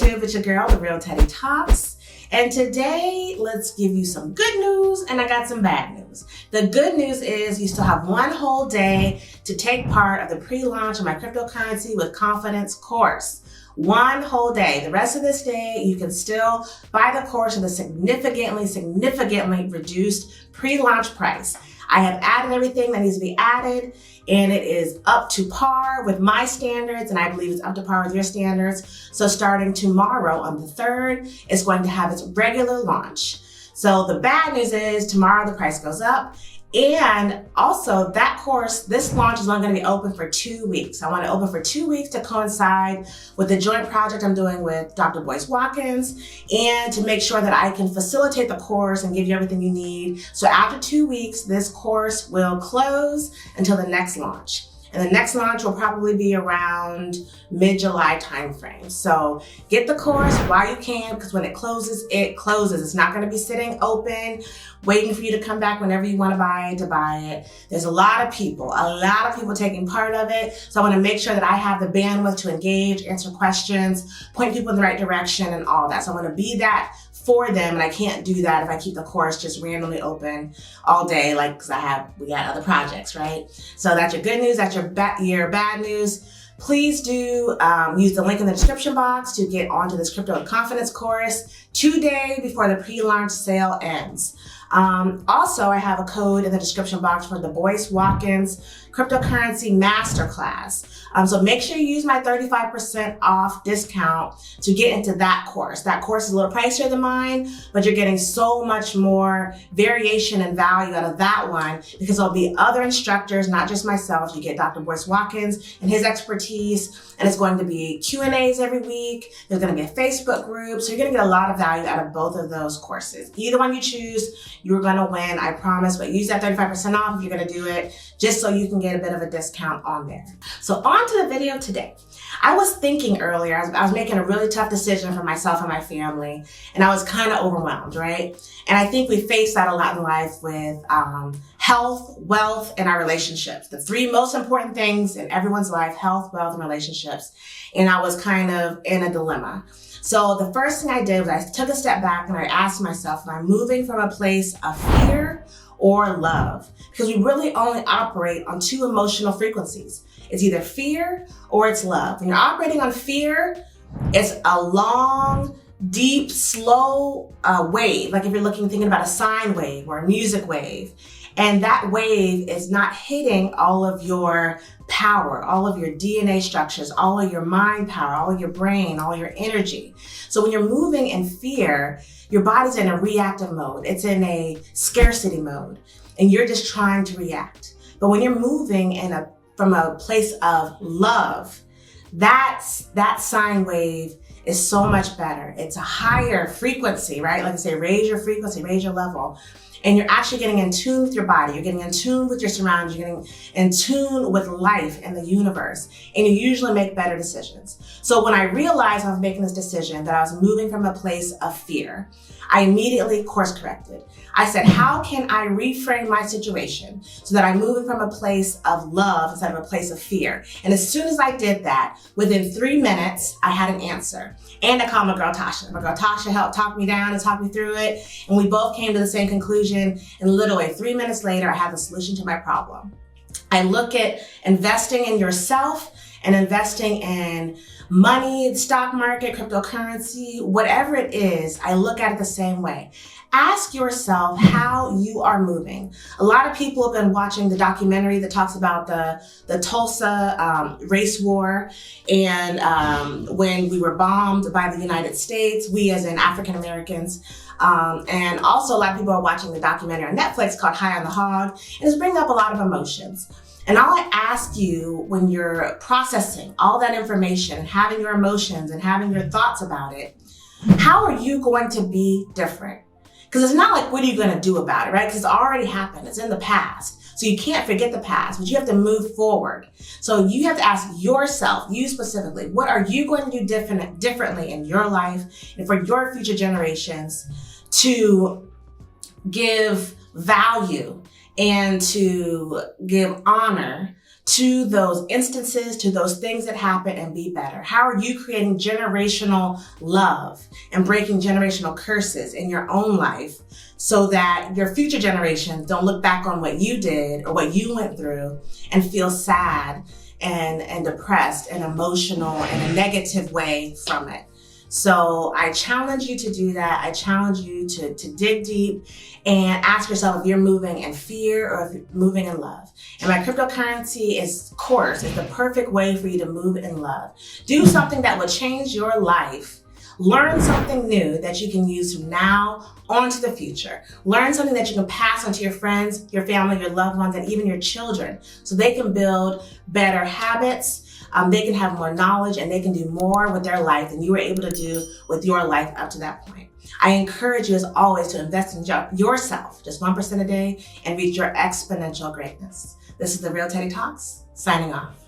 YouTube. It's your girl, The Real Teddy Talks. And today, let's give you some good news, and I got some bad news. The good news is you still have one whole day to take part of the pre-launch of my Cryptocurrency with Confidence course. One whole day. The rest of this day, you can still buy the course at a significantly reduced pre-launch price. I have added everything that needs to be added, and it is up to par with my standards, and I believe it's up to par with your standards. So starting tomorrow on the 3rd, it's going to have its regular launch. So the bad news is tomorrow the price goes up. And also that course, this launch is only going to be open for 2 weeks. I want to open for 2 weeks to coincide with the joint project I'm doing with Dr. Watkins, and to make sure that I can facilitate the course and give you everything you need. So after 2 weeks, this course will close until the next launch. And the next launch will probably be around mid-July timeframe. So get the course while you can, because when it closes, it closes. It's not going to be sitting open, waiting for you to come back whenever you want to buy it. There's a lot of people taking part of it. So I want to make sure that I have the bandwidth to engage, answer questions, point people in the right direction and all that. So I want to be that for them, and I can't do that if I keep the course just randomly open all day, because we got other projects, right? So that's your good news. That's your bad news. Please do use the link in the description box to get onto this Crypto with Confidence course 2 days before the pre-launch sale ends. Also, I have a code in the description box for the Watkins Cryptocurrency Masterclass. So make sure you use my 35% off discount to get into that course. That course is a little pricier than mine, but you're getting so much more variation and value out of that one because there'll be other instructors, not just myself. You get Dr. Watkins and his expertise, and it's going to be Q&As every week. There's going to be a Facebook group. So you're going to get a lot of value out of both of those courses. Either one you choose, you're going to win, I promise, but use that 35% off if you're going to do it, just so you can get a bit of a discount on there. So on to the video today. I was thinking earlier, I was making a really tough decision for myself and my family, and I was kind of overwhelmed, right? And I think we face that a lot in life with health, wealth, and our relationships. The three most important things in everyone's life: health, wealth, and relationships. And I was kind of in a dilemma. So the first thing I did was I took a step back and I asked myself, am I moving from a place of fear or love? Because we really only operate on two emotional frequencies. It's either fear or it's love. When you're operating on fear, it's a long, deep, slow wave. Like if you're thinking about a sine wave or a music wave. And that wave is not hitting all of your power, all of your DNA structures, all of your mind power, all of your brain, all your energy. So when you're moving in fear, your body's in a reactive mode. It's in a scarcity mode, and you're just trying to react. But when you're moving from a place of love, that sine wave is so much better. It's a higher frequency, right? Like I say, raise your frequency, raise your level. And you're actually getting in tune with your body. You're getting in tune with your surroundings. You're getting in tune with life and the universe. And you usually make better decisions. So when I realized I was making this decision, that I was moving from a place of fear, I immediately course corrected. I said, how can I reframe my situation so that I'm moving from a place of love instead of a place of fear? And as soon as I did that, within 3 minutes, I had an answer. And I called my girl Tasha. My girl Tasha helped talk me down and talk me through it. And we both came to the same conclusion. And literally 3 minutes later, I had the solution to my problem. I look at investing in yourself and investing in money, stock market, cryptocurrency, whatever it is, I look at it the same way. Ask yourself how you are moving. A lot of people have been watching the documentary that talks about the Tulsa race war, and when we were bombed by the United States, we as in African Americans. And also a lot of people are watching the documentary on Netflix called High on the Hog, and it's bringing up a lot of emotions. And all I ask you when you're processing all that information and having your emotions and having your thoughts about it, how are you going to be different? Because it's not like, what are you going to do about it, right? Because it's already happened. It's in the past. So you can't forget the past, but you have to move forward. So you have to ask yourself, you specifically, what are you going to do differently in your life and for your future generations to give value and to give honor to those instances, to those things that happen, and be better? How are you creating generational love and breaking generational curses in your own life so that your future generations don't look back on what you did or what you went through and feel sad and depressed and emotional in a negative way from it? So I challenge you to do that. I challenge you to dig deep and ask yourself if you're moving in fear or if you're moving in love. And my cryptocurrency course is the perfect way for you to move in love. Do something that will change your life. Learn something new that you can use from now on to the future. Learn something that you can pass on to your friends, your family, your loved ones, and even your children so they can build better habits. They can have more knowledge and they can do more with their life than you were able to do with your life up to that point. I encourage you, as always, to invest in yourself, just 1% a day, and reach your exponential greatness. This is The Real Teddy Talks, signing off.